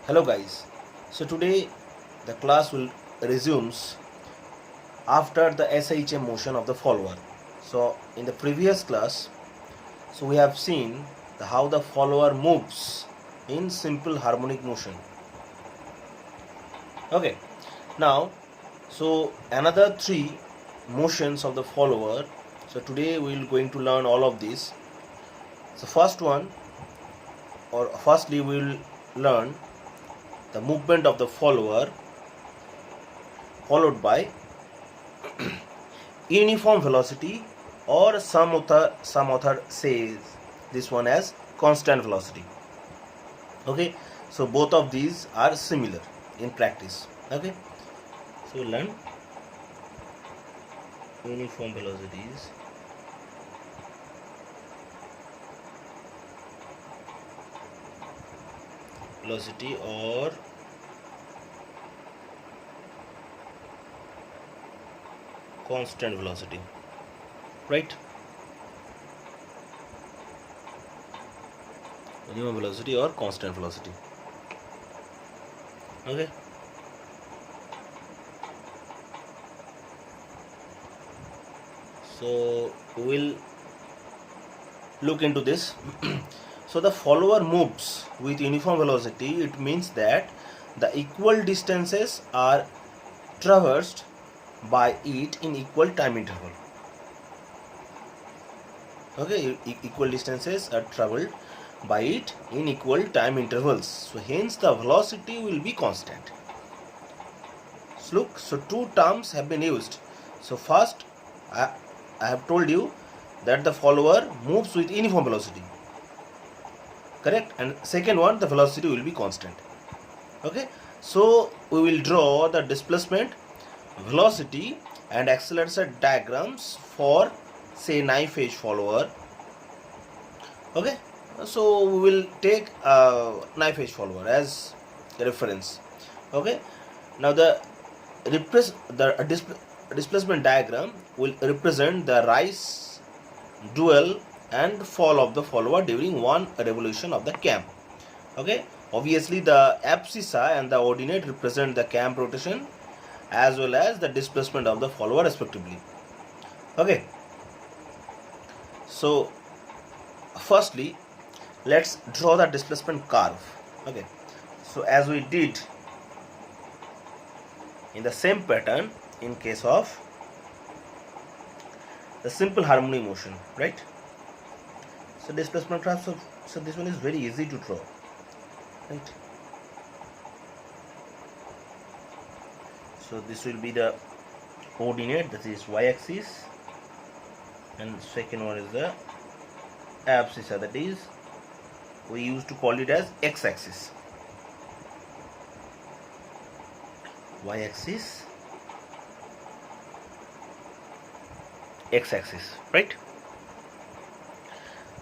Hello guys. So today the class will resumes after the SHM motion of the follower. So in the previous class, we have seen how the follower moves in simple harmonic motion. Okay. Now, another three motions of the follower. So today we will going to learn all of these. So firstly we will learn the movement of the follower followed by uniform velocity, or some author says this one as constant velocity. Okay, so both of these are similar in practice. Okay, so we'll learn uniform velocities, or constant velocity, right? Minimum velocity or constant velocity. Okay, so we'll look into this. So the follower moves with uniform velocity. It means that the equal distances are traversed by it in equal time interval. Okay, equal distances are traveled by it in equal time intervals. So hence the velocity will be constant. So look, so two terms have been used. So first, I have told you that the follower moves with uniform velocity. Correct? And second one, the velocity will be constant. Okay, so we will draw the displacement, velocity and acceleration diagrams for say knife edge follower. Okay, so we will take knife edge follower as a reference. Okay, now the displacement diagram will represent the rise, dual and fall of the follower during one revolution of the cam. Okay, obviously the abscissa and the ordinate represent the cam rotation as well as the displacement of the follower respectively. Okay, so firstly let's draw the displacement curve. Okay, so as we did in the same pattern in case of the simple harmonic motion, right? So displacement curve, so this one is very easy to draw, right? So this will be the ordinate, that is y-axis, and second one is the abscissa, that is we used to call it as x-axis. Y-axis, x-axis, right?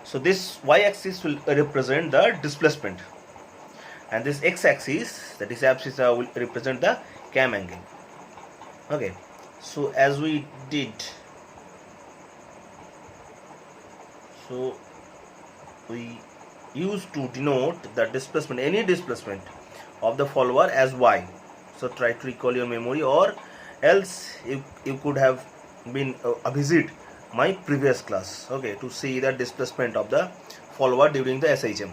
So this y-axis will represent the displacement and this x-axis, that is abscissa, will represent the cam angle. Okay, so as we did, so we used to denote the displacement, any displacement of the follower as y. So try to recall your memory, or else you could have been visit my previous class, okay, to see the displacement of the follower during the SHM.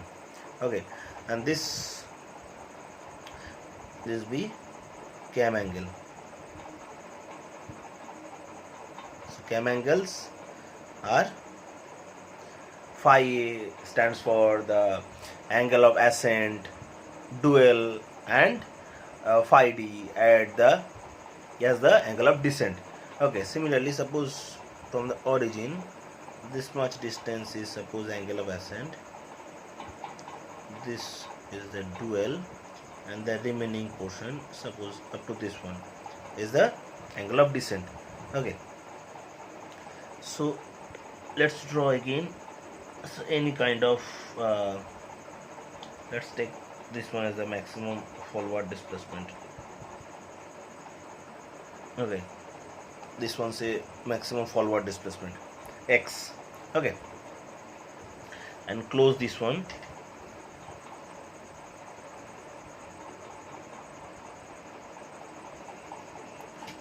Okay, and this be cam angle. So cam angles are phi stands for the angle of ascent, dual, and phi d at the angle of descent. Okay, similarly, suppose from the origin this much distance is suppose angle of ascent, this is the dual, and the remaining portion suppose up to this one is the angle of descent. Okay, so let's draw again. So any kind of let's take this one as the maximum forward displacement. Okay, this one say maximum forward displacement x. Okay, and close this one.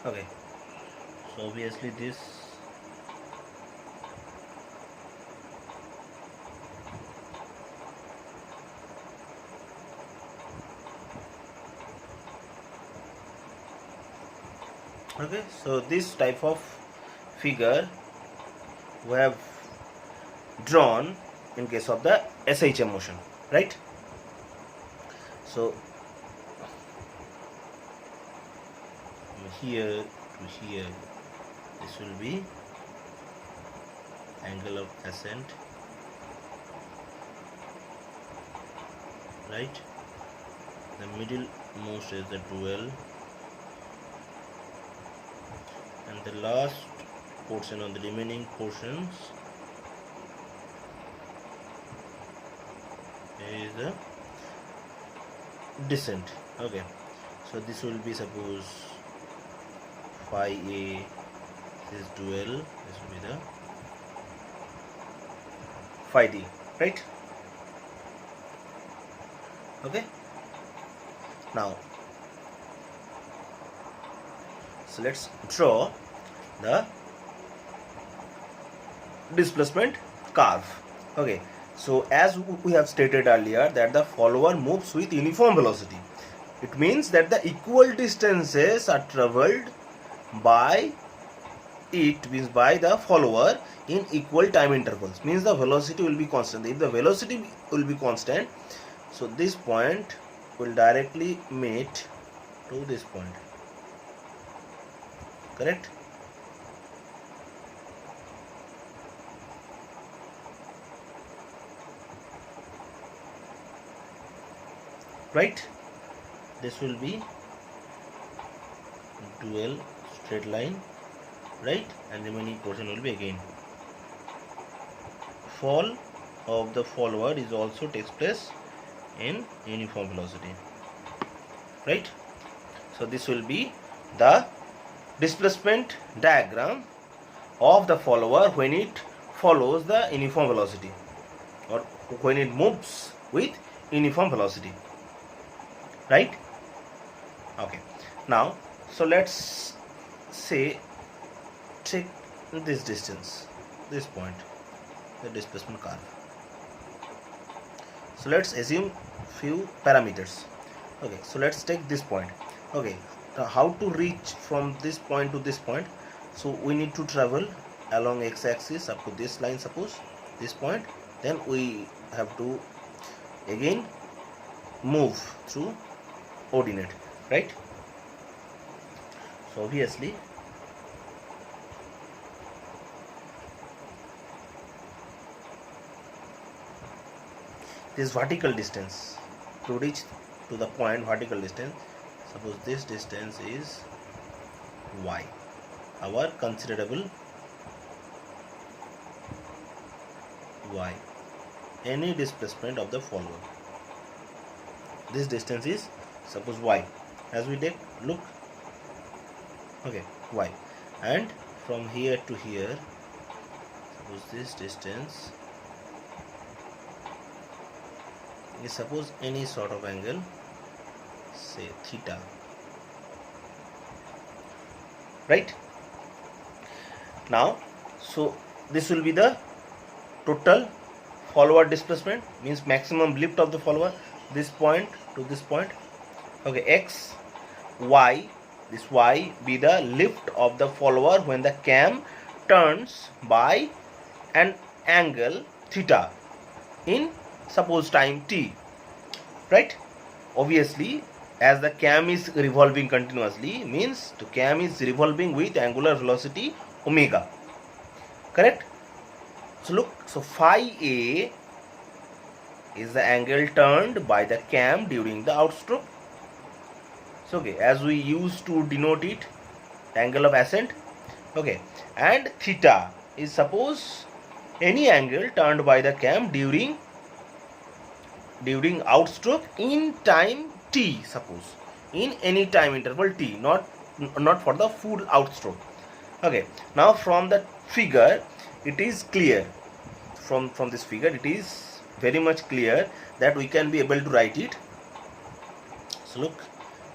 Okay, so obviously this okay, so this type of figure we have drawn in case of the SHM motion, right? So here to here, this will be angle of ascent, right? The middle most is the dual, and the last portion of the remaining portions is the descent. Okay, so this will be, suppose phi A is dual, this will be the phi D, right? Okay, now so let's draw the displacement curve. Okay, so as we have stated earlier that the follower moves with uniform velocity, it means that the equal distances are traveled by it, means by the follower, in equal time intervals, means the velocity will be constant. If the velocity will be constant, so this point will directly meet to this point, correct? Right, this will be dual straight line, right, and remaining portion will be again fall of the follower is also takes place in uniform velocity, right? So this will be the displacement diagram of the follower when it follows the uniform velocity, or when it moves with uniform velocity, right? Okay, now so let's say take this distance, this point, the displacement curve. So let's assume few parameters. Okay, so let's take this point. Okay, now how to reach from this point to this point? So we need to travel along x-axis up to this line, suppose this point, then we have to again move through ordinate, right? So obviously this vertical distance to reach to the point, vertical distance, suppose this distance is y, our considerable y, any displacement of the follower, this distance is suppose y, as we take look, okay, y, and from here to here, suppose this distance is suppose any sort of angle, say theta, right? Now so this will be the total follower displacement, means maximum lift of the follower, this point to this point. Okay, x, y, this y be the lift of the follower when the cam turns by an angle theta in suppose time t, right? Obviously as the cam is revolving continuously, means the cam is revolving with angular velocity omega, correct? So look, so phi a is the angle turned by the cam during the outstroke. So okay, as we used to denote it, angle of ascent. Okay, and theta is suppose any angle turned by the cam during outstroke in time t, suppose in any time interval t, not for the full outstroke. Okay, now from the figure it is clear, from this figure it is very much clear that we can be able to write it. So look,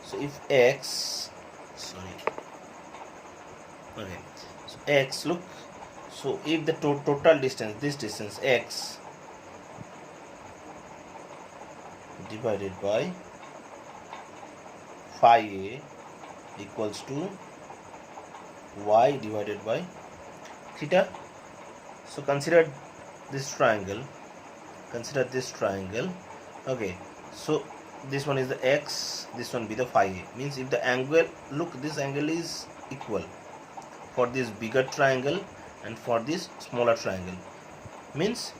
so if x, sorry, Okay, so x, look, so if the total distance, this distance x divided by phi a equals to y divided by theta. So consider this triangle, okay, so this one is the x, this one be the phi a, means if the angle, look, this angle is equal for this bigger triangle and for this smaller triangle, means,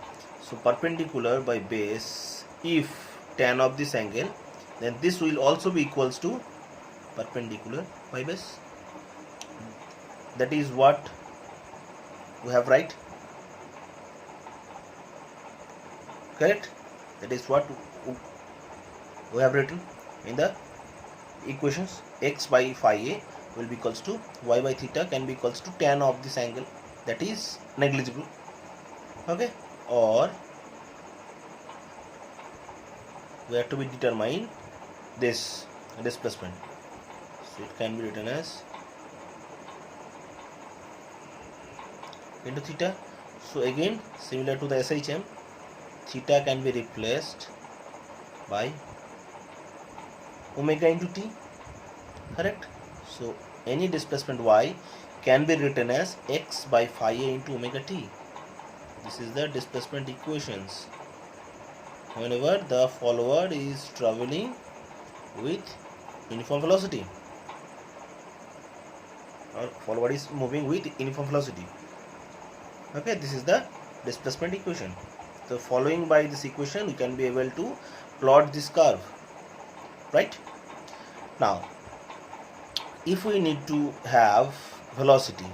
so perpendicular by base, if tan of this angle, then this will also be equals to perpendicular by base. That is what we have, right? Correct? That is what we have written in the equations. X by phi a will be equals to y by theta can be equals to tan of this angle, that is negligible. Okay, or we have to be determine this displacement, so it can be written as into theta. So again, similar to the SHM, theta can be replaced by omega into t, correct? So any displacement y can be written as x by phi a into omega t. This is the displacement equations whenever the follower is traveling with uniform velocity, or follower is moving with uniform velocity. Okay, this is the displacement equation. So following by this equation, we can be able to plot this curve, right? Now, if we need to have velocity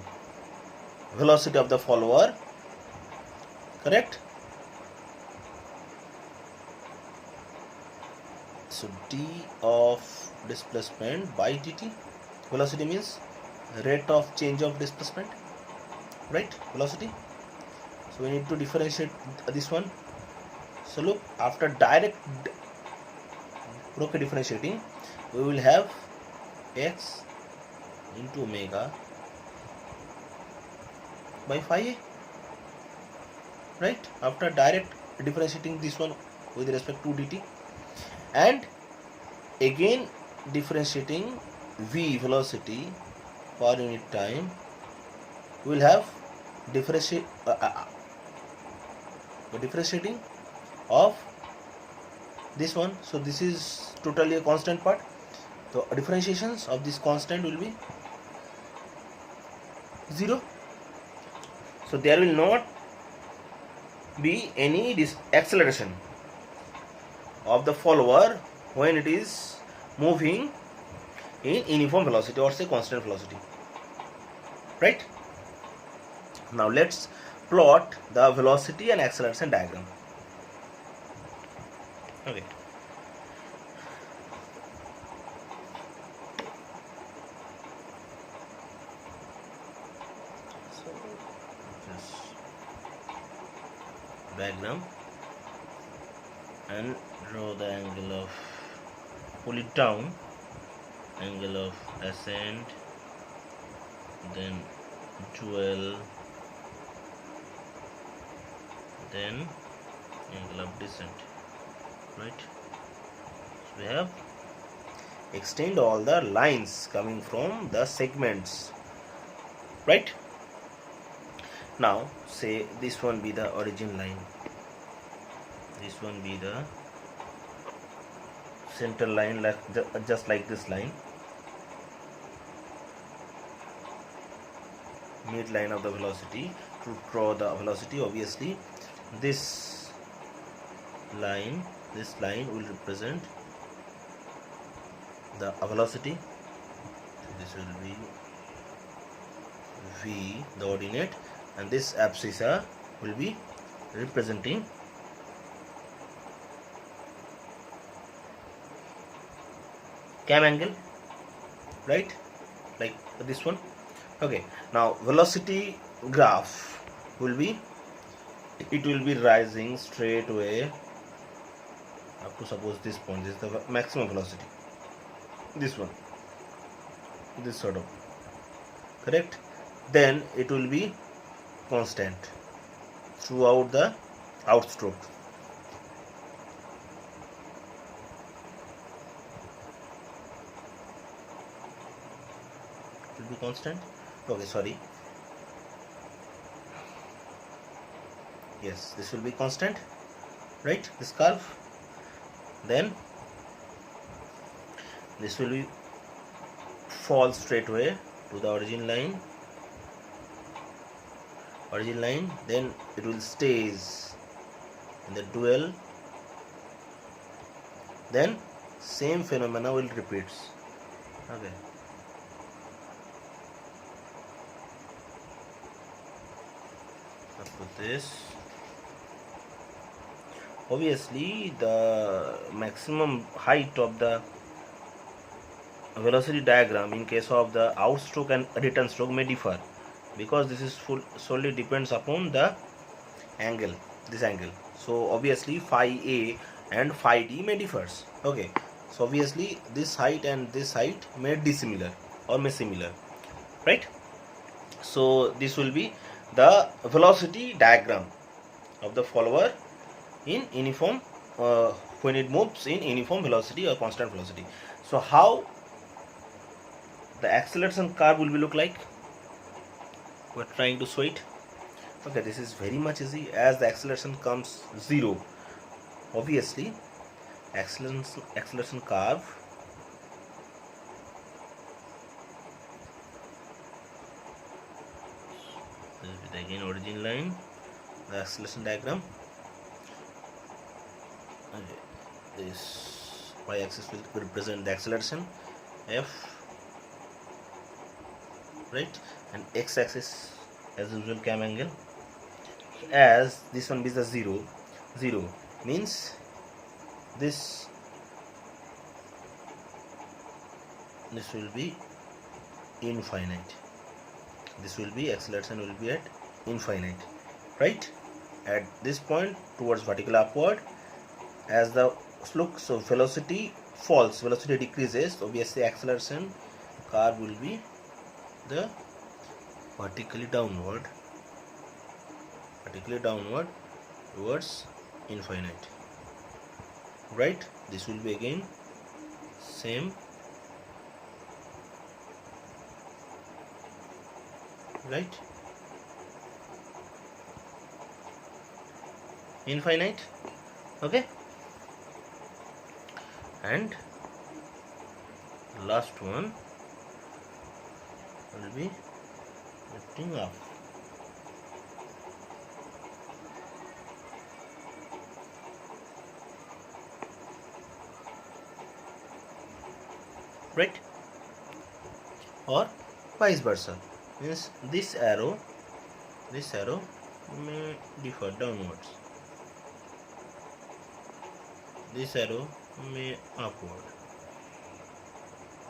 of the follower, correct? So d of displacement by dt, velocity means rate of change of displacement, right? Velocity. So we need to differentiate this one. So look, after direct differentiating, we will have x into omega by phi a, right? After direct differentiating this one with respect to dt, and again differentiating v, velocity per unit time, we will have differentiating of this one. So this is totally a constant part, so differentiations of this constant will be 0. So there will not be any acceleration of the follower when it is moving in uniform velocity or say constant velocity, right? Now let's plot the velocity and acceleration diagram. Okay. So just diagram and draw the angle of, pull it down, angle of ascent, then 12, then angle of descent, right? So we have extend all the lines coming from the segments, right? Now say this one be the origin line, this one be the center line, like just like this line, midline of the velocity. To draw the velocity, obviously this line will represent the velocity. So this will be v, the ordinate, and this abscissa will be representing cam angle, right? Like this one. Okay, now velocity graph will be, it will be rising straight away up to, suppose this point, this is the maximum velocity, this one, this sort of, correct? then it will be constant throughout the outstroke. It will be constant. Okay, sorry. Yes, this will be constant, right? This curve. Then this will be fall straight away to the origin line. Then it will stays in the dual. Then same phenomena will repeats. Okay. Put this. Obviously, the maximum height of the velocity diagram in case of the outstroke and return stroke may differ, because this is solely depends upon the angle, this angle. So obviously phi A and phi D may differs. Okay, so obviously this height and this height may dissimilar or may similar, right? So this will be the velocity diagram of the follower in uniform when it moves in uniform velocity or constant velocity. So how the acceleration curve will be look like? We're trying to show it. Okay, this is very much easy. As the acceleration comes 0, obviously acceleration curve with again origin line, the acceleration diagram. Okay, this y-axis will represent the acceleration f, right, and x-axis as usual cam angle. As this one is the 0 means this will be infinite. This will be acceleration will be at infinite, right? At this point towards vertical upward, as the look, so velocity falls, velocity decreases, obviously acceleration curve will be the vertically downward towards infinite, right? This will be again same, right? Infinite. Okay, and last one will be lifting up. Right? Or vice versa, means this arrow may differ downwards, this arrow may upward,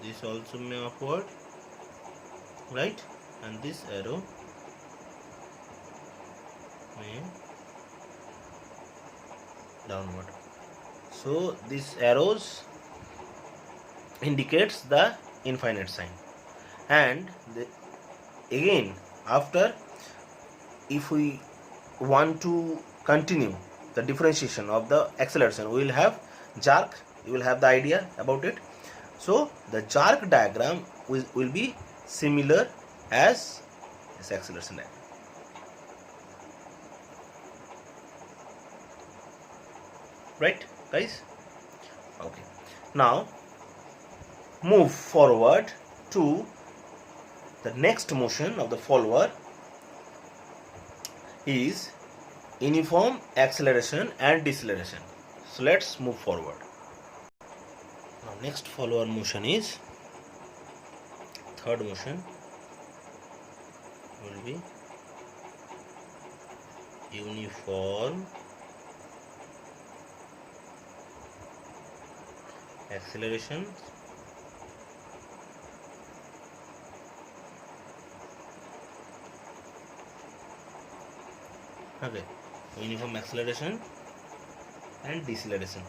this also may upward, right, and this arrow may downward. So these arrows indicates the infinite sign. And again, after, if we want to continue the differentiation of the acceleration, we will have jerk. You will have the idea about it. So the jerk diagram will be similar as this acceleration diagram. Right, guys? Okay. Now move forward to the next motion of the follower is uniform acceleration and deceleration. So let's move forward. Now next follower motion is third motion will be uniform acceleration uniform acceleration and deceleration.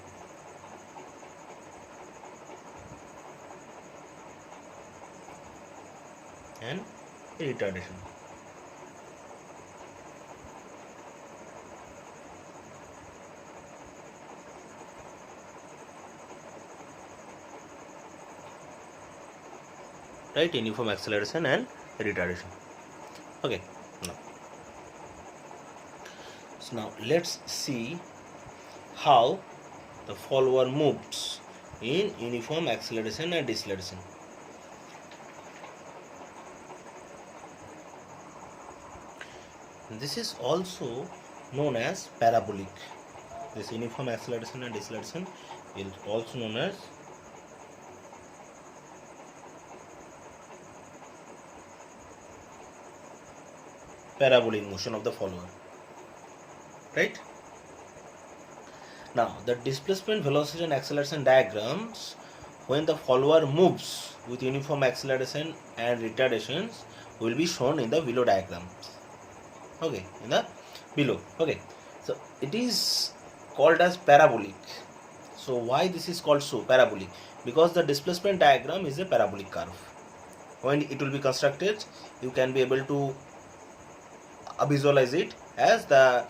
And retardation. right? Uniform acceleration and retardation. Okay, now let's see how the follower moves in uniform acceleration and deceleration. This is also known as parabolic. This uniform acceleration and deceleration is also known as parabolic motion of the follower, right? Now the displacement, velocity and acceleration diagrams when the follower moves with uniform acceleration and retardations will be shown in the below diagram. Okay, in the below. Okay, so it is called as parabolic. So why this is called so parabolic? Because the displacement diagram is a parabolic curve. When it will be constructed, you can be able to visualize it as the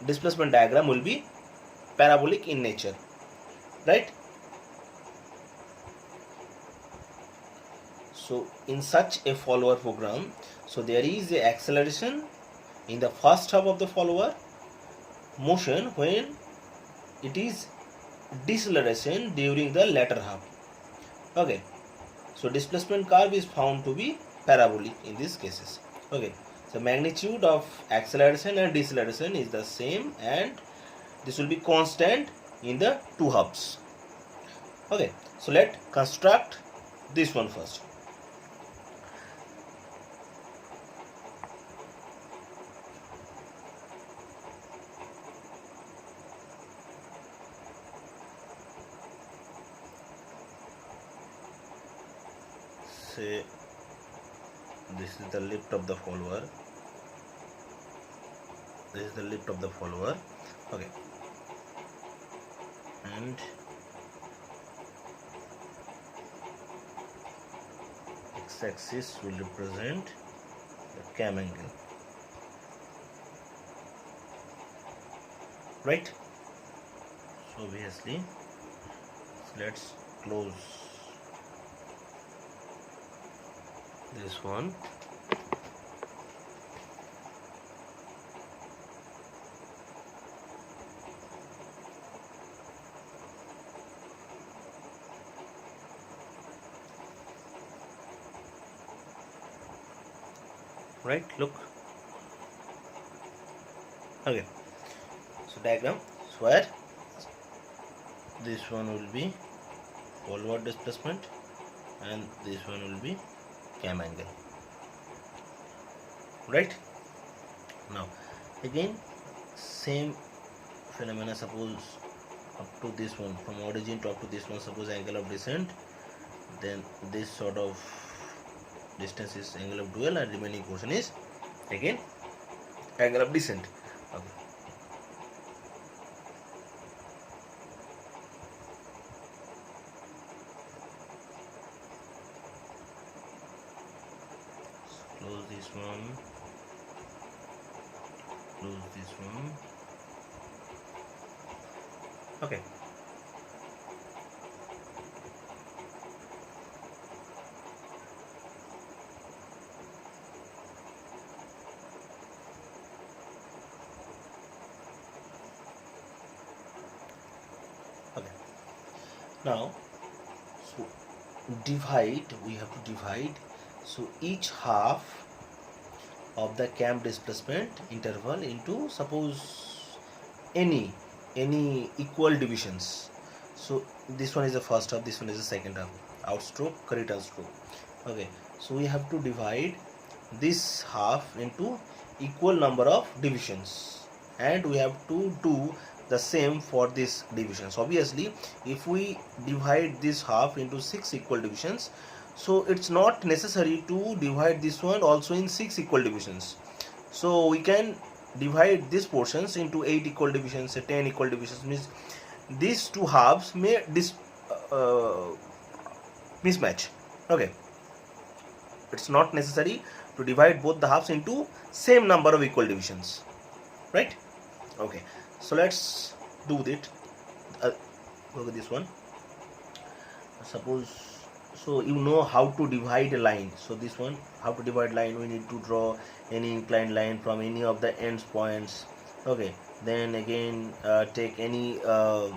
displacement diagram will be parabolic in nature, right? So in such a follower program, so there is a acceleration in the first half of the follower motion when it is deceleration during the latter half. Okay, so displacement curve is found to be parabolic in these cases. Okay, so magnitude of acceleration and deceleration is the same and this will be constant in the two halves. Okay, so let's construct this one first. Say this is the lift of the follower. This is the lift of the follower. Okay, and x-axis will represent the cam angle, right? So obviously, let's close this one. Right, look. Okay, so diagram, so where this one will be forward displacement and this one will be cam angle, right? Now again same phenomena, suppose up to this one, from origin to up to this one, suppose angle of descent, then this sort of distance is angle of dual and remaining portion is again angle of descent. Okay. Close this one, close this one. Okay. Okay. Now, so divide. We have to divide. So each half of the cam displacement interval into, suppose, any equal divisions. So this one is the first half, this one is the second half, outstroke, return stroke. Okay, so we have to divide this half into equal number of divisions and we have to do the same for this divisions. Obviously, if we divide this half into 6 equal divisions, so it's not necessary to divide this one also in 6 equal divisions. So we can divide these portions into 8 equal divisions, 10 equal divisions, means these two halves may mismatch. Okay, it's not necessary to divide both the halves into same number of equal divisions, right? Okay, so let's do it. Look at this one. Suppose So you know how to divide a line. So this one, how to divide line, we need to draw any inclined line from any of the ends points. Okay, then again take any uh,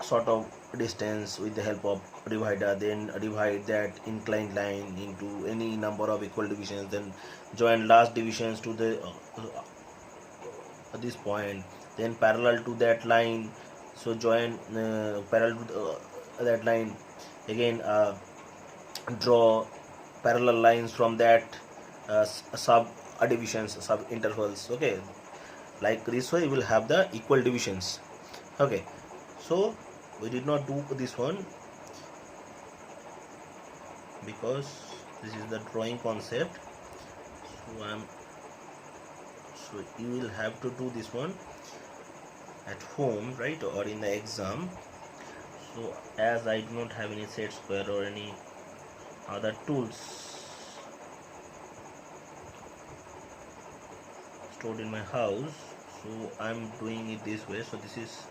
sort of distance with the help of divider, then divide that inclined line into any number of equal divisions, then join last divisions to the this point, then parallel to that line, so join parallel to that line, again draw parallel lines from that sub divisions, sub intervals. Okay, like this way you will have the equal divisions. Okay, so we did not do this one because this is the drawing concept. So you will have to do this one at home, right, or in the exam. So as I do not have any set square or any other tools stored in my house, so I'm doing it this way. So this is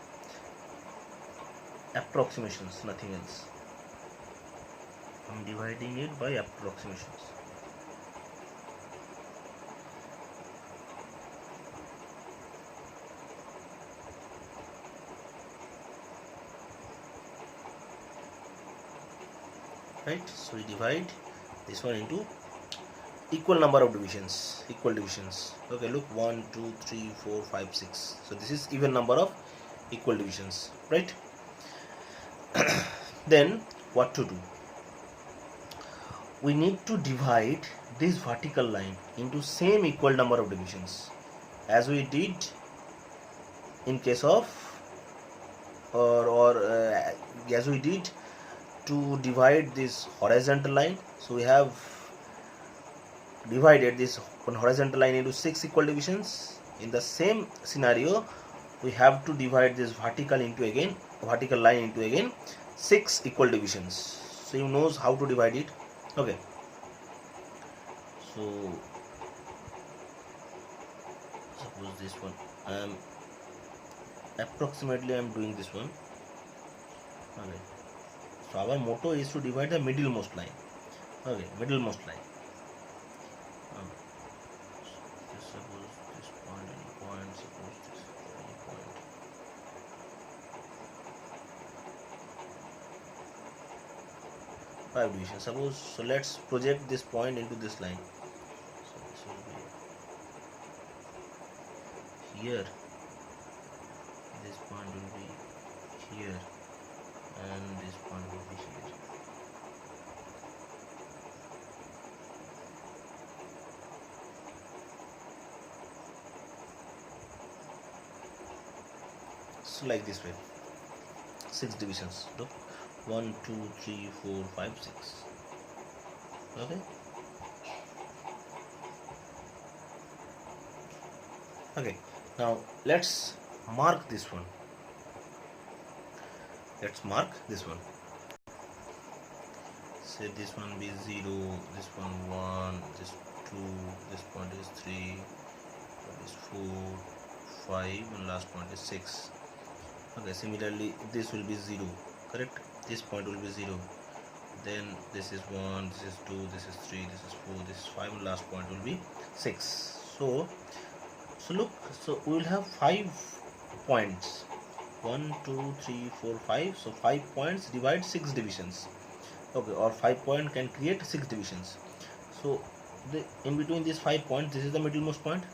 approximations, nothing else. I'm dividing it by approximations. Right, so we divide this one into equal number of divisions, equal divisions. Okay, look, 1 2 3 4 5 6. So this is even number of equal divisions, right? Then what to do? We need to divide this vertical line into same equal number of divisions as we did in case of as we did to divide this horizontal line. So we have divided this horizontal line into 6 equal divisions. In the same scenario, we have to divide this vertical line into again 6 equal divisions. So you knows how to divide it. Okay, so suppose this one approximately I'm doing this one. Okay, so our motto is to divide the middlemost line. Okay, middlemost line. Suppose this point, any point, suppose this any point. Five divisions. Suppose, so let's project this point into this line. So this will be here. This point will be here, and this point will be here. So like this way, 6 divisions. Look, 1 2 3 4 5 6. Okay, okay, now let's mark this one. Let's mark this one. Say this one be 0, this one 1, this 2, this point is 3, this 4 5, and last point is 6. Okay, similarly this will be 0, correct? This point will be 0, then this is 1, this is 2, this is 3, this is 4, this is 5, and last point will be 6. So look, so we will have 5 points, 1 2 3 4 5. So 5 points divide 6 divisions. Okay, or 5 point can create 6 divisions. So in between these 5 points, this is the middlemost point.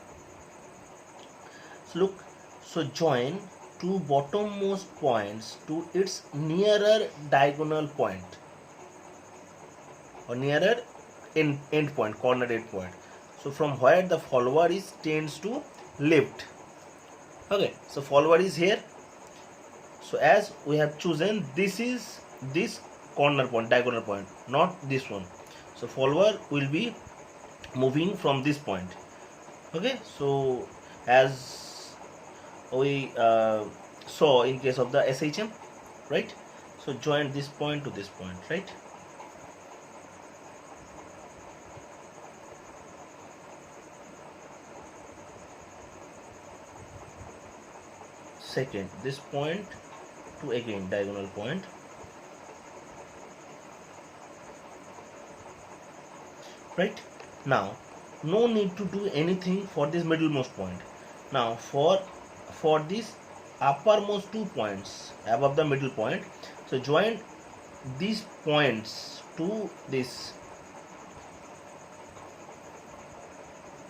So look, so join two bottommost points to its nearer diagonal point or nearer end point, corner end point. So from where the follower is tends to left. Okay, so follower is here. So as we have chosen, this is this corner point, diagonal point, not this one. So follower will be moving from this point. Okay, so as we saw in case of the SHM, right? So join this point to this point, right? Second, this point to again diagonal point. right? Now no need to do anything for this middlemost point. Now for this uppermost 2 points above the middle point, so join these points to this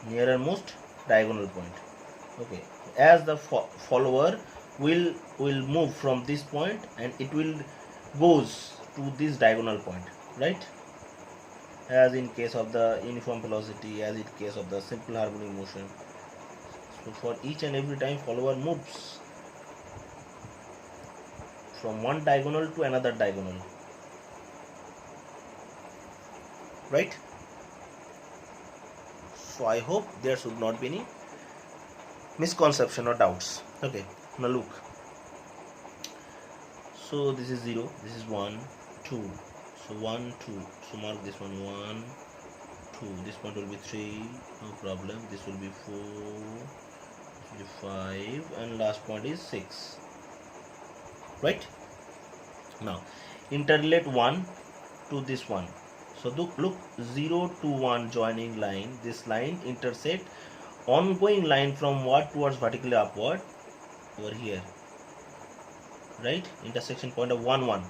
nearest diagonal point. Okay, as the follower will move from this point and it will goes to this diagonal point, right? As in case of the uniform velocity, as in case of the simple harmonic motion. So for each and every time follower moves from one diagonal to another diagonal, right? So I hope there should not be any misconception or doubts. Okay, now look, so this is 0, this is 1, 2, so 1, 2, so mark this one 1, 2, this point will be 3, no problem, this will be 4, this will be 5, and last point is 6, right? Now interrelate 1 to this one, so look 0 to 1 joining line, this line intersect ongoing line from what towards vertically upward over here, right? Intersection point of 1 1.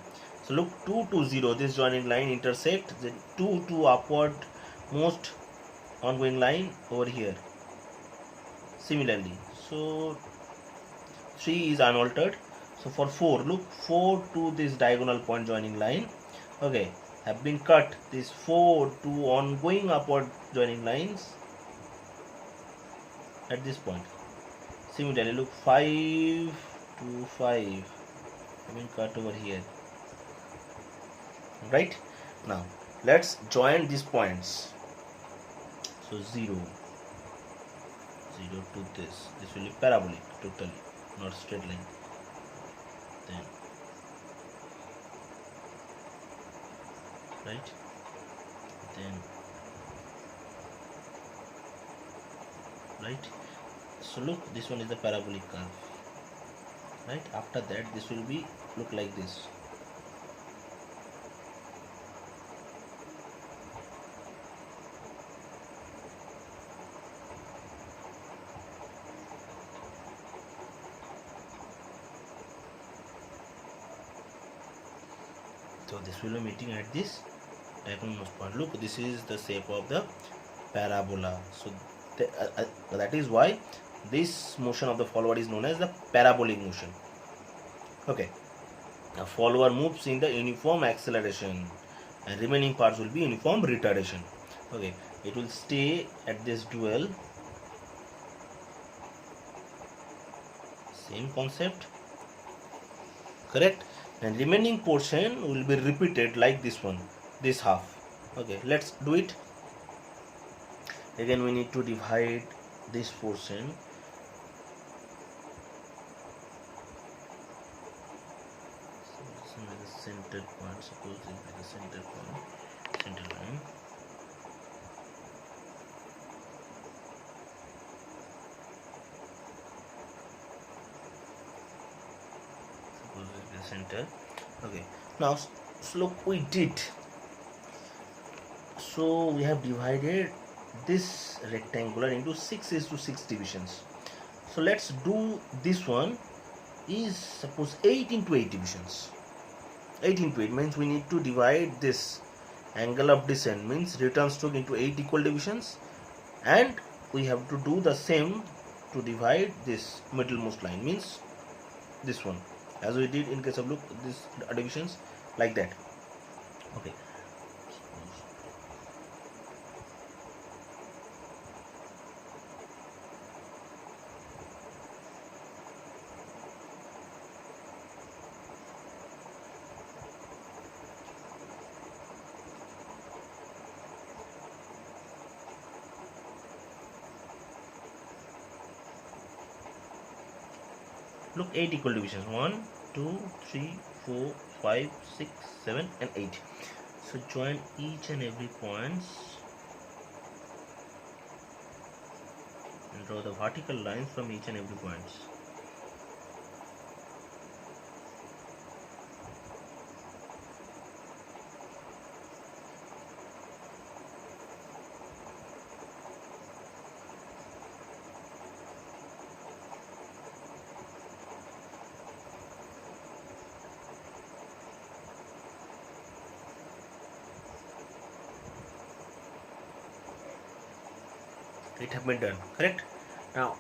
So look 2 to 0, this joining line intersect the 2 to upward most ongoing line over here. Similarly, so 3 is unaltered. So for 4, look 4 to this diagonal point joining line, okay, have been cut this 4 to ongoing upward joining lines at this point. Similarly, look 5 to 5 have been cut over here, right? Now let's join these points. So 0 to this will be parabolic totally, not straight line. Then right, then right, so look, this one is the parabolic curve, right? After that this will be look like this. So this will be meeting at this diagonalmost point. Look, this is the shape of the parabola. So that is why this motion of the follower is known as the parabolic motion. Okay, a follower moves in the uniform acceleration and remaining parts will be uniform retardation. Okay, it will stay at this dual, same concept, correct, and remaining portion will be repeated like this one, this half. Okay, let's do it. Again we need to divide this portion. So the center point, suppose this is the center point, center line. Suppose this is the center. Okay, now so look, we did, so we have divided this rectangular into 6:6 divisions. So let's do this one is suppose 8 into 8 divisions. 8 into 8 means we need to divide this angle of descent, means return stroke, into 8 equal divisions, and we have to do the same to divide this middlemost line, means this one, as we did in case of look this divisions like that. Okay, look 8 equal divisions, 1 2 3 4 5 6 7 and 8. So join each and every points and draw the vertical lines from each and every points. It have been done, correct? Now,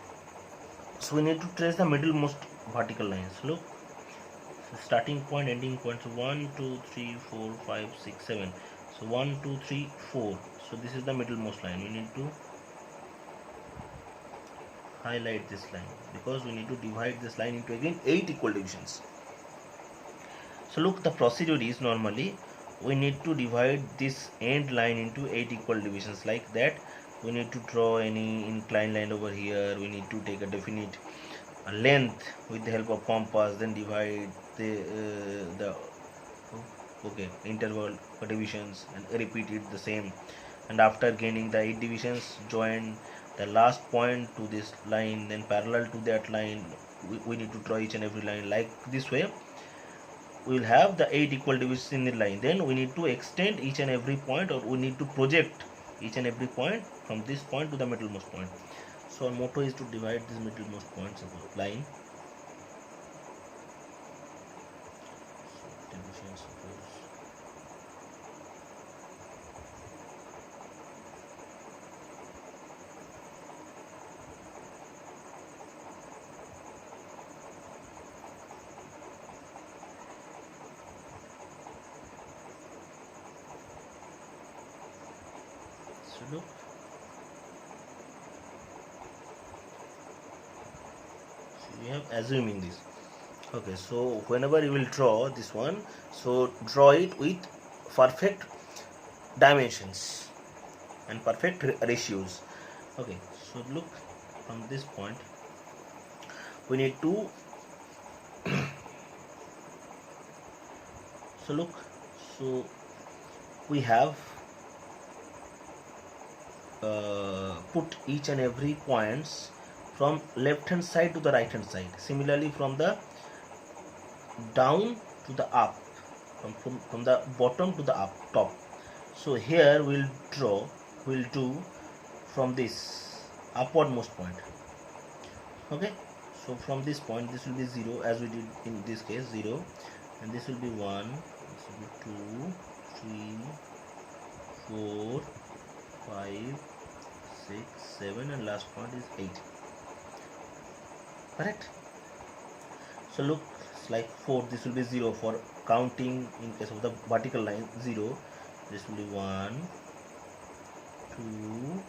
so we need to trace the middlemost vertical lines. Look, so starting point, ending point. So 1, 2, 3, 4, 5, 6, 7. So 1, 2, 3, 4. So this is the middlemost line. We need to highlight this line because we need to divide this line into again 8 equal divisions. So look, the procedure is normally we need to divide this end line into 8 equal divisions like that. We need to draw any inclined line over here. We need to take a definite length with the help of compass, then divide the okay interval divisions and repeat it the same. And after gaining the 8 divisions, join the last point to this line, then parallel to that line we need to draw each and every line like this way. We will have the 8 equal divisions in the line. Then we need to extend each and every point, or we need to project each and every point from this point to the middlemost point. So our motto is to divide these middlemost points of the line. So look, so we have assuming this. Okay, so whenever you will draw this one, so draw it with perfect dimensions and perfect ratios. Okay, so look, from this point we need to so look, so we have put each and every points from left hand side to the right hand side. Similarly, from the down to the up, from the bottom to the up top. So here we'll do from this upwardmost point. Okay, so from this point this will be 0 as we did in this case 0, and this will be 1, this will be 2, 3, 4, 5, 6, 7, and last point is 8. Correct? So look, it's like 4, this will be 0 for counting in case of the vertical line 0. This will be 1, 2,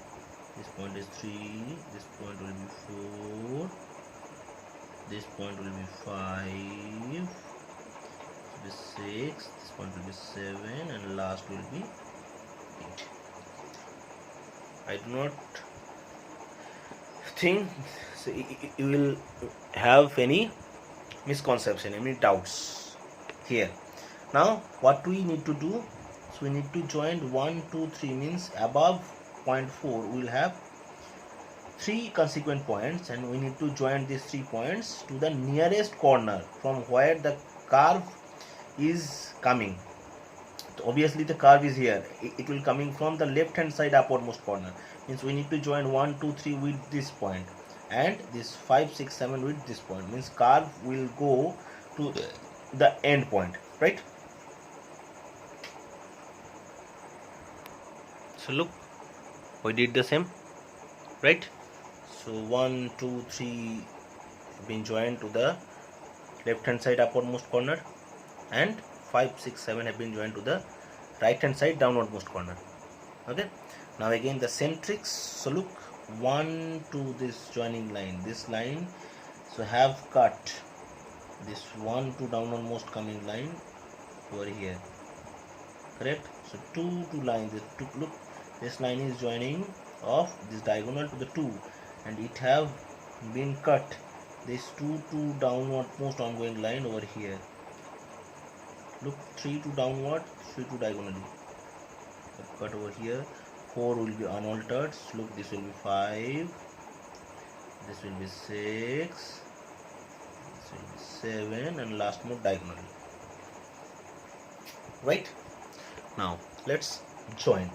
this point is 3, this point will be 4, this point will be 5, this will be 6, this point will be 7, and last will be 8. I do not think so you will have any misconception, any doubts here. Now what we need to do, so we need to join 1, 2, 3, means above point 4 we will have 3 consequent points, and we need to join these 3 points to the nearest corner from where the curve is coming. So obviously the curve is here, it will coming from the left hand side uppermost corner, means we need to join 1, 2, 3 with this point, and this 5, 6, 7 with this point, means curve will go to the end point, right? So look, we did the same, right? So 1, 2, 3 have been joined to the left hand side uppermost corner, and 5, 6, 7 have been joined to the right hand side downwardmost corner. Okay, now again the centrics. So look, 1 to this joining line, this line, so have cut this 1 to downwardmost coming line over here, correct? So 2 to line, this 2, look, this line is joining of this diagonal to the 2, and it have been cut this 2 to downwardmost ongoing line over here. Look, 3 to downward, 3 to diagonally, cut over here. 4 will be unaltered. So look, this will be 5, this will be 6, this will be 7, and last mode diagonally, right? Now let's join.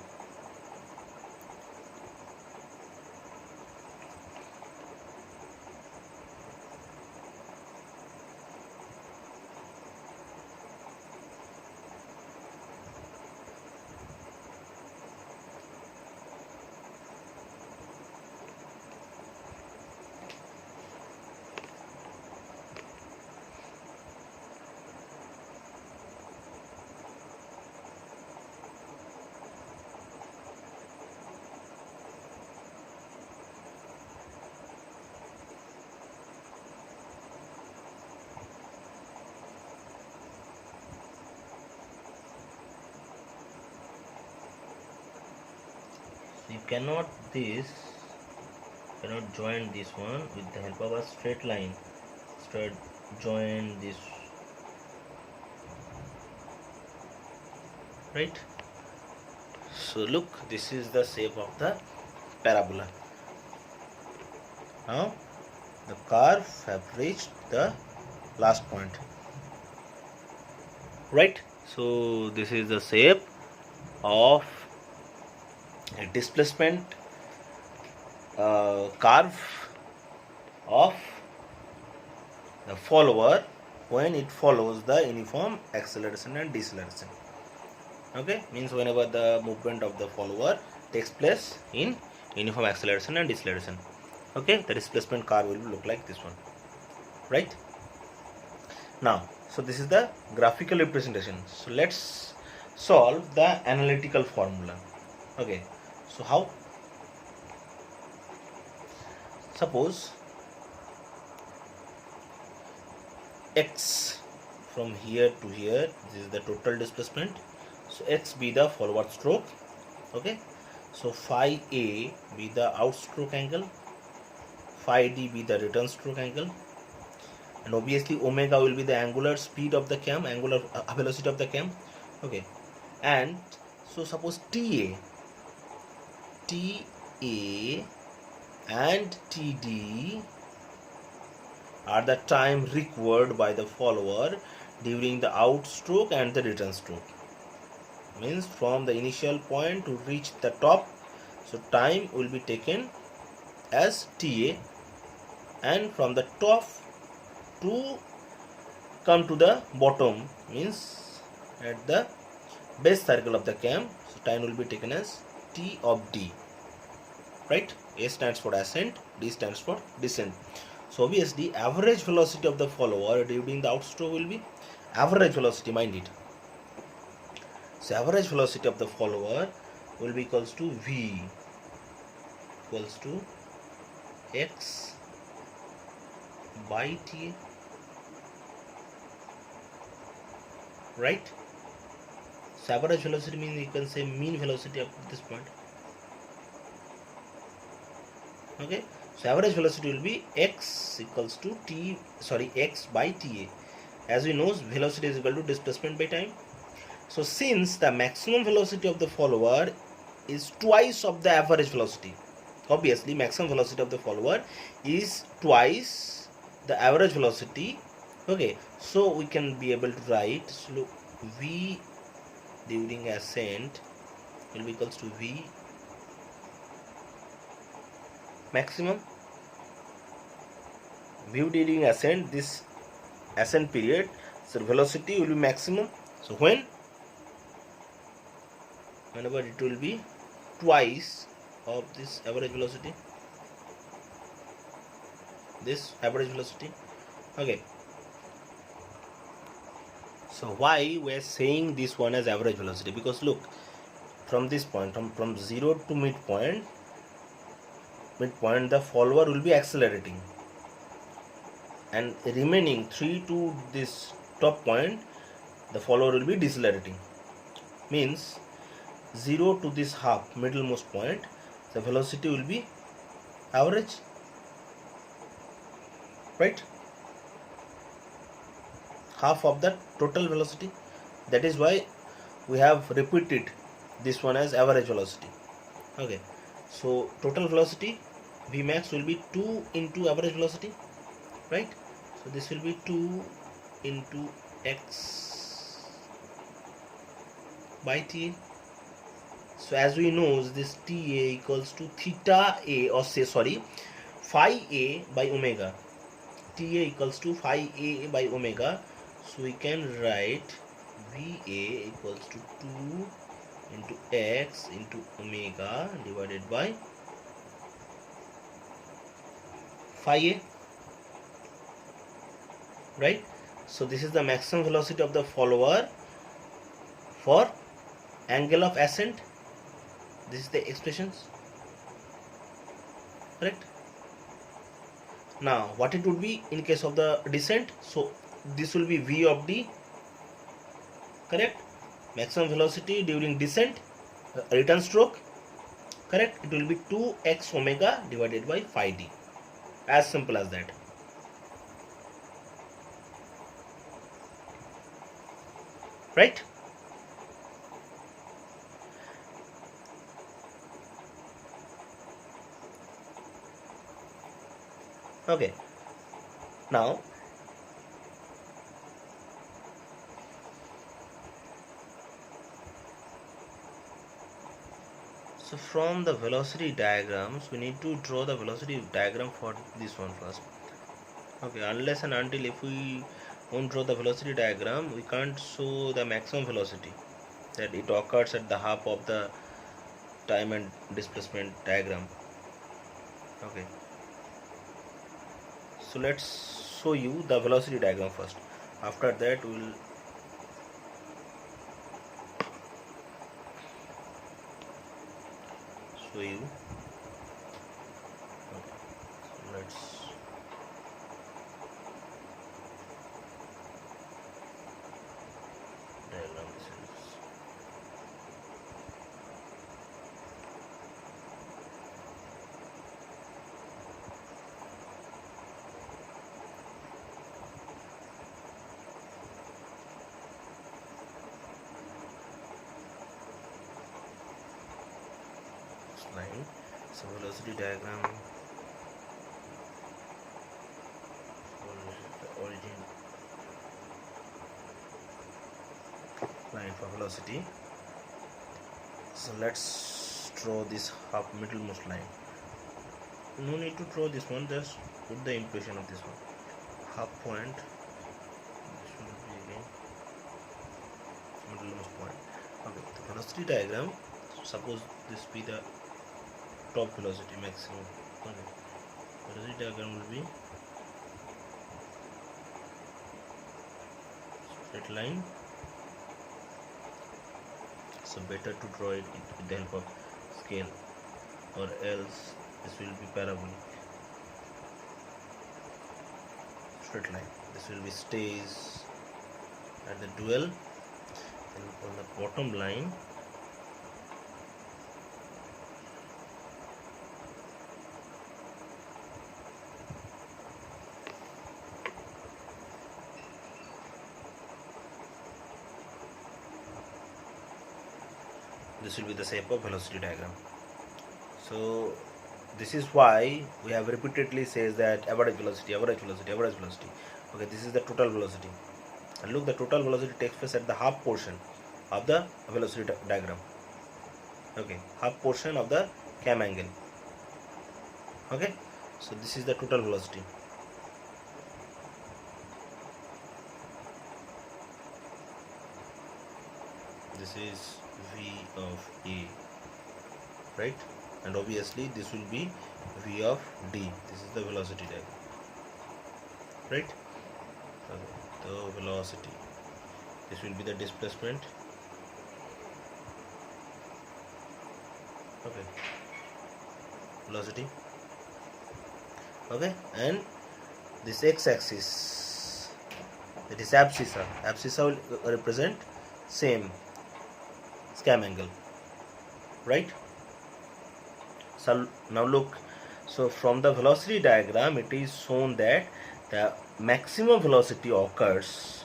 you cannot join this one with the help of a straight line. Straight join this, right? So look, this is the shape of the parabola. Now the curve have reached the last point, right? So this is the shape of a displacement curve of the follower when it follows the uniform acceleration and deceleration. Okay, means whenever the movement of the follower takes place in uniform acceleration and deceleration. Okay, the displacement curve will look like this one, right? Now, so this is the graphical representation. So let's solve the analytical formula. Okay, so how? Suppose x from here to here, this is the total displacement. So x be the forward stroke. Okay, so phi a be the outstroke angle, phi d be the return stroke angle, and obviously omega will be the angular speed of the cam, angular velocity of the cam. Okay, and so suppose ta and td are the time required by the follower during the outstroke and the return stroke. Means from the initial point to reach the top, so time will be taken as ta, and from the top to come to the bottom, means at the base circle of the cam, so time will be taken as t of d, right? A stands for ascent, d stands for descent. So obviously average velocity of the follower during the outstroke will be average velocity, mind it. So average velocity of the follower will be equals to v equals to x by ta, right? So average velocity means you can say mean velocity up to this point. Okay, so average velocity will be x equals to x by ta. As we know, velocity is equal to displacement by time. So since the maximum velocity of the follower is twice of the average velocity, obviously maximum velocity of the follower is twice the average velocity. Okay, so we can be able to write, so v during ascent will be equals to v maximum, v during ascent, this ascent period, so velocity will be maximum. So whenever it will be twice of this average velocity, okay. So why we are saying this one as average velocity? Because look, from this point, from 0 to midpoint, the follower will be accelerating, and remaining 3 to this top point, the follower will be decelerating. Means 0 to this half, middlemost point, the velocity will be average, right? Half of the total velocity. That is why we have repeated this one as average velocity. Okay, so total velocity Vmax will be 2 into average velocity, right? So this will be 2 into x by ta. So as we know, this ta equals to theta a, or say phi a by omega. Ta equals to phi a by omega. So we can write Va equals to 2 into x into omega divided by phi a, right? So this is the maximum velocity of the follower for angle of ascent. This is the expressions, correct? Now what it would be in case of the descent? So this will be v of d, correct? Maximum velocity during descent, return stroke, Correct? It will be 2x omega divided by phi d. As simple as that. Right? Okay. Now, so from the velocity diagrams, we need to draw the velocity diagram for this one first. Okay, unless and until if we won't draw the velocity diagram, we can't show the maximum velocity that it occurs at the half of the time and displacement diagram. Okay, so let's show you the velocity diagram first. After that, we'll show you. Okay, so let's diagram this is. Line. So velocity diagram the origin line for velocity. So let's draw this half middlemost line. No need to draw this one, just put the impression of this one. Half point. This will be again middlemost point. Okay, the velocity diagram. Suppose this be the top velocity maximum. Okay, velocity diagram will be straight line. So better to draw it with the help of scale, or else this will be parabolic. Straight line. This will be stays at the dual, and on the bottom line this will be the shape of velocity diagram. So this is why we have repeatedly says that average velocity, average velocity, average velocity. Okay, this is the total velocity, and look, the total velocity takes place at the half portion of the velocity diagram. Okay, half portion of the cam angle. Okay, so this is the total velocity. This is V of A, right? And obviously this will be V of D. This is the velocity diagram, right? Okay, the velocity. This will be the displacement. Okay, velocity. Okay, and this x-axis, that is abscissa. Abscissa will represent same cam angle, right? So now look, so from the velocity diagram it is shown that the maximum velocity occurs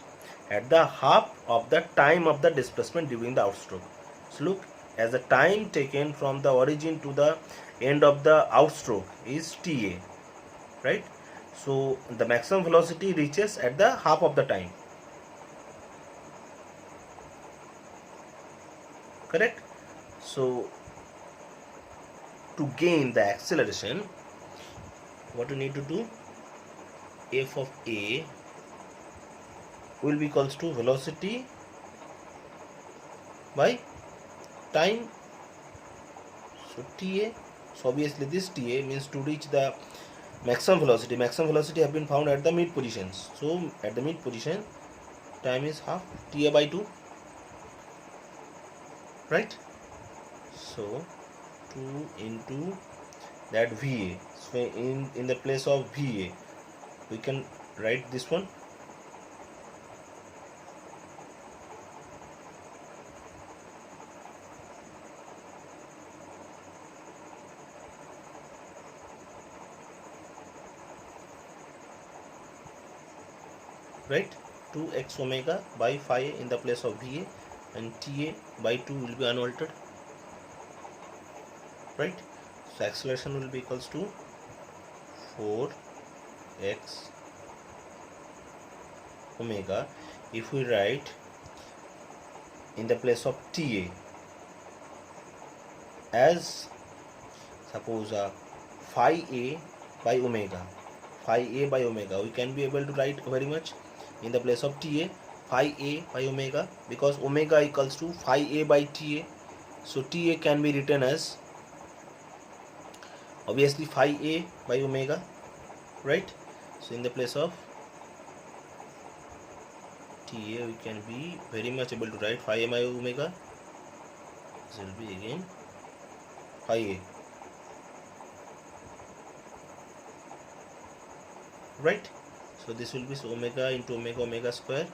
at the half of the time of the displacement during the outstroke. So look, as the time taken from the origin to the end of the outstroke is TA, right? So the maximum velocity reaches at the half of the time. Correct? So to gain the acceleration, what we need to do, f of a will be equals to velocity by time. So ta, so obviously this ta means to reach the maximum velocity. Maximum velocity have been found at the mid positions. So at the mid position, time is half ta by 2, right? So 2 into that VA. So in the place of VA, we can write this one. right? 2x omega by phi a in the place of VA, and TA by 2 will be unaltered, right? So acceleration will be equals to 4x omega. If we write in the place of TA as, suppose phi a by omega, we can be able to write very much in the place of TA phi a by omega, because omega equals to phi a by TA. So TA can be written as obviously phi a by omega, right? So in the place of TA we can be very much able to write phi a by omega. This will be again phi a, right? So this will be omega into omega, omega square,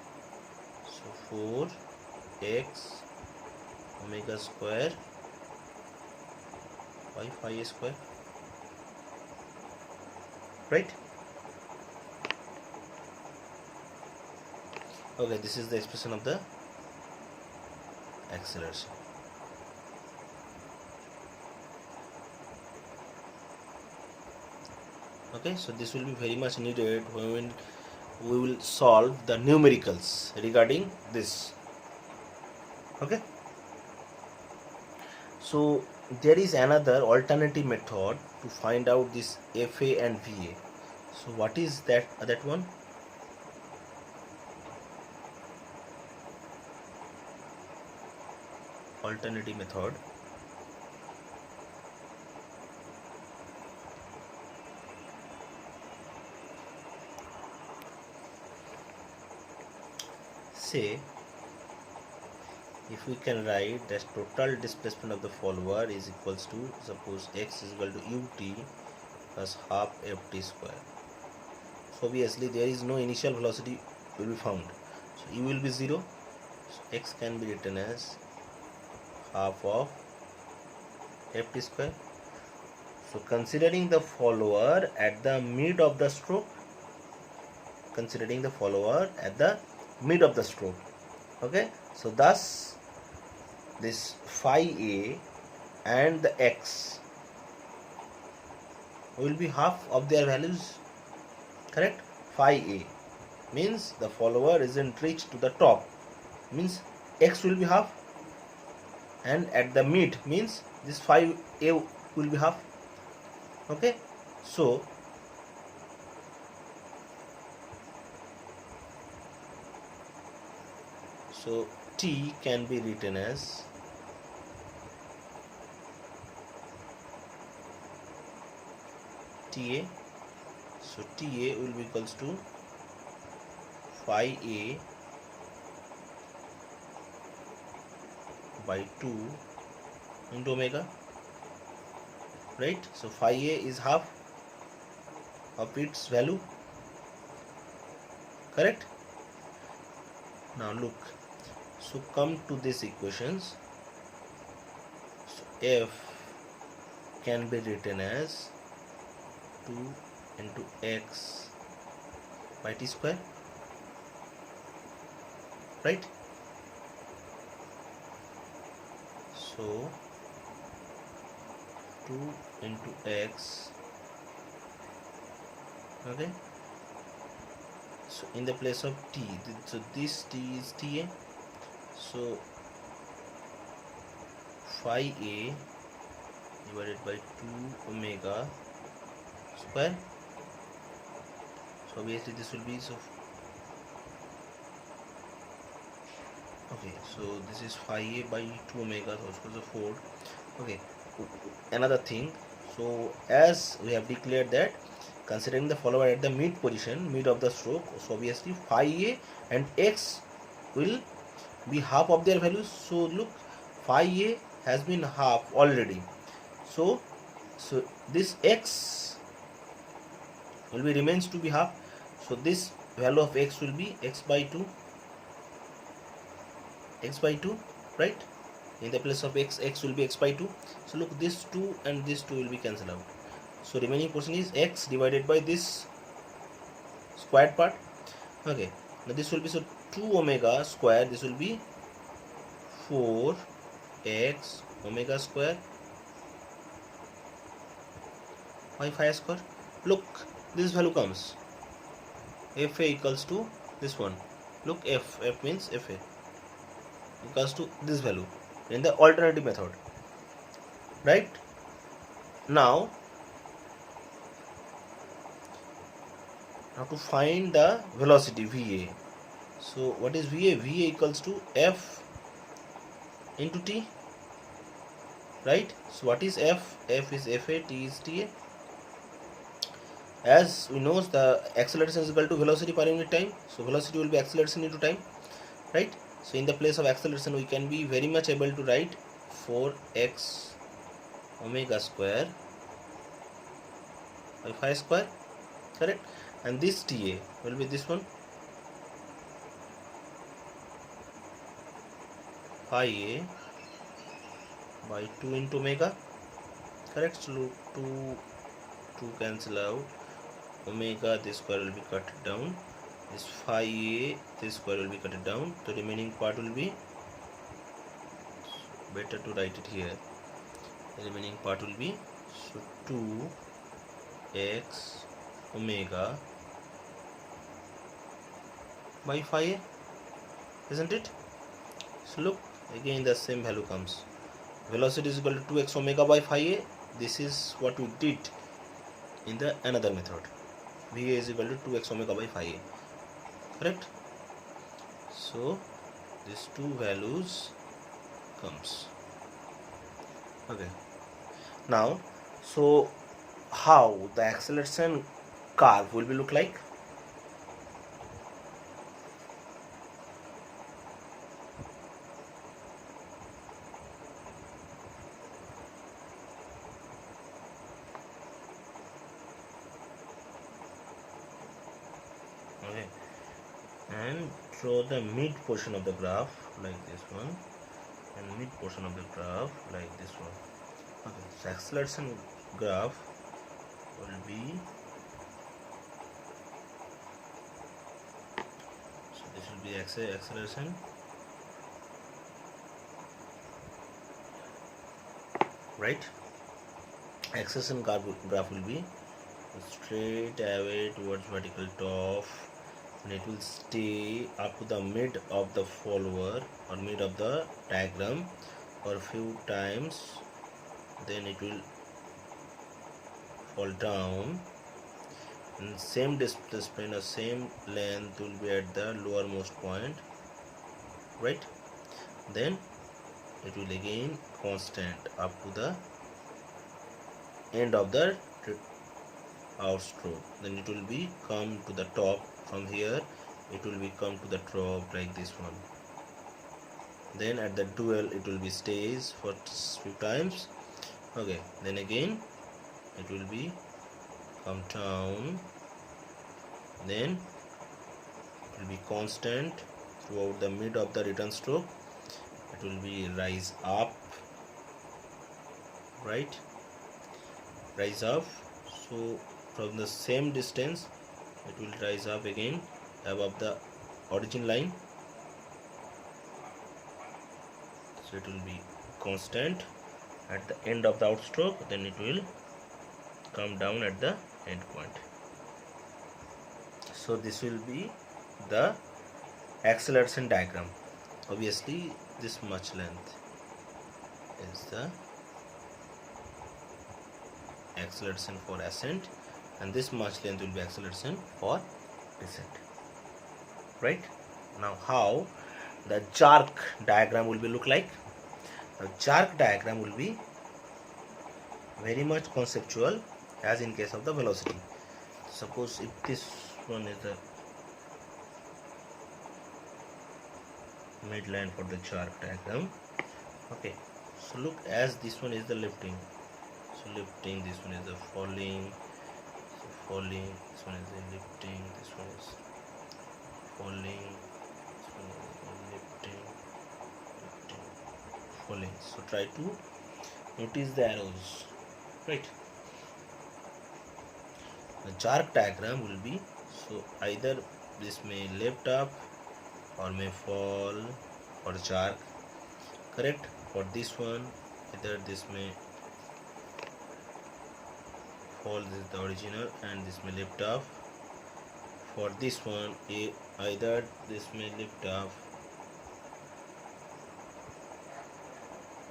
so 4x omega square by phi a square, right? Okay, this is the expression of the acceleration. Okay, so this will be very much needed when we will solve the numericals regarding this. Okay, so there is another alternative method to find out this FA and VA. So what is that one? Alternative method. Say if we can write that total displacement of the follower is equals to, suppose x is equal to ut plus half ft square. So obviously there is no initial velocity will be found, so u will be 0, so x can be written as half of ft square. So considering the follower at the mid of the stroke, okay, so thus this phi a and the x will be half of their values, correct? Phi a means the follower isn't reached to the top, means x will be half, and at the mid means this phi a will be half. Okay, so T can be written as TA. So TA will be equals to phi a by 2 into omega, right? So phi a is half of its value, correct? Now look, so come to these equations. So F can be written as 2 into x by t square, right? So 2 into x, okay, so in the place of t, so this t is TA, so phi a divided by 2 omega square. So obviously this will be, so okay, so this is phi a by 2 omega, so it's the 4. Okay, another thing, so as we have declared that considering the follower at the mid position, mid of the stroke, so obviously phi a and x will be half of their values. So look, phi a has been half already, so this x will be remains to be half, so this value of x will be x by 2, right? In the place of x will be x by 2. So look, this 2 and this 2 will be cancelled out, so remaining portion is x divided by this squared part. Okay, Now this will be, so 2 omega square, this will be 4x omega square by phi square. Look, this value comes fa equals to this one. Look, f means fa equals to this value in the alternative method, right? Now to find the velocity va. So what is va? Va equals to f into t, right? So what is f? F is fa, t is ta. As we know, the acceleration is equal to velocity per unit time, so velocity will be acceleration into time, right? So in the place of acceleration we can be very much able to write 4x omega square by phi square, correct? And this ta will be this one, phi a by 2 into omega, correct? So 2 cancel out, omega this square will be cut down, this phi a this square will be cut down, the remaining part will be, better to write it here, the remaining part will be, so 2x omega by phi a, isn't it? So look, again the same value comes, velocity is equal to 2x omega by phi a. This is what we did in the another method. Va is equal to 2x omega by phi a, correct? So these two values comes. Okay, now so how the acceleration curve will be look like? Okay, and draw the mid portion of the graph like this one, and mid portion of the graph like this one. Okay, so acceleration graph will be, so this will be acceleration, right? Acceleration graph will be straight away towards vertical top, and it will stay up to the mid of the follower or mid of the diagram for a few times, then it will fall down, and same displacement or same length will be at the lowermost point, right? Then it will again constant up to the end of the outstroke, then it will be come to the top, from here it will be come to the top like this one, then at the dual it will be stays for few times. Okay, then again it will be come down, then it will be constant throughout the mid of the return stroke, it will be rise up, right? Rise up, so from the same distance it will rise up again above the origin line, so it will be constant at the end of the outstroke, then it will come down at the end point. So this will be the acceleration diagram. Obviously this much length is the acceleration for ascent, and this much length will be acceleration for descent, right? Now how the jerk diagram will be look like? The jerk diagram will be very much conceptual as in case of the velocity. Suppose if this one is the midline for the jerk diagram, okay, so look, as this one is the lifting, so lifting, this one is the falling, so falling, this one is the lifting, this one is falling, this one is the lifting, falling. So try to notice the arrows, right? The jerk diagram will be, so either this may lift up or may fall or jerk. Correct. For this one, either this may fall, this is the original, and this may lift up. For this one, either this may lift up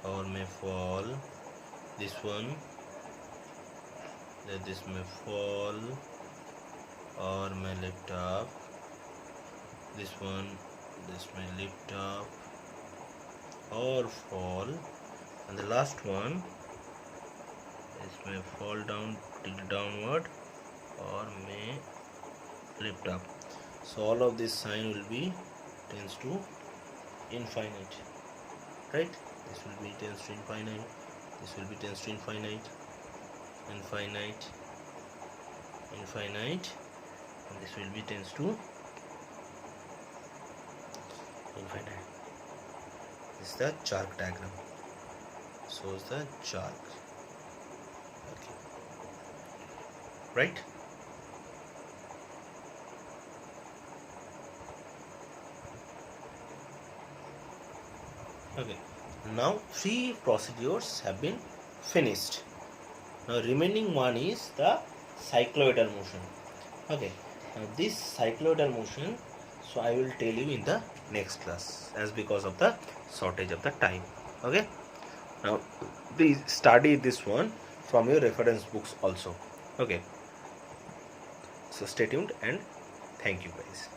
or may fall. This one, that this may fall or may lift up. This one, this may lift up or fall, and the last one, this may fall down, tilt downward, or may lift up. So all of this sign will be tends to infinite, right? This will be tends to infinite, this will be tends to infinite, infinite, infinite, and this will be tends to infinite. This is the jerk diagram. Shows the jerk. Okay. Right? Okay. Now 3 procedures have been finished. Now remaining one is the cycloidal motion. Okay. Now this cycloidal motion, so I will tell you in the next class, as because of the shortage of the time. Okay. Now please study this one from your reference books also. Okay. So stay tuned and thank you guys.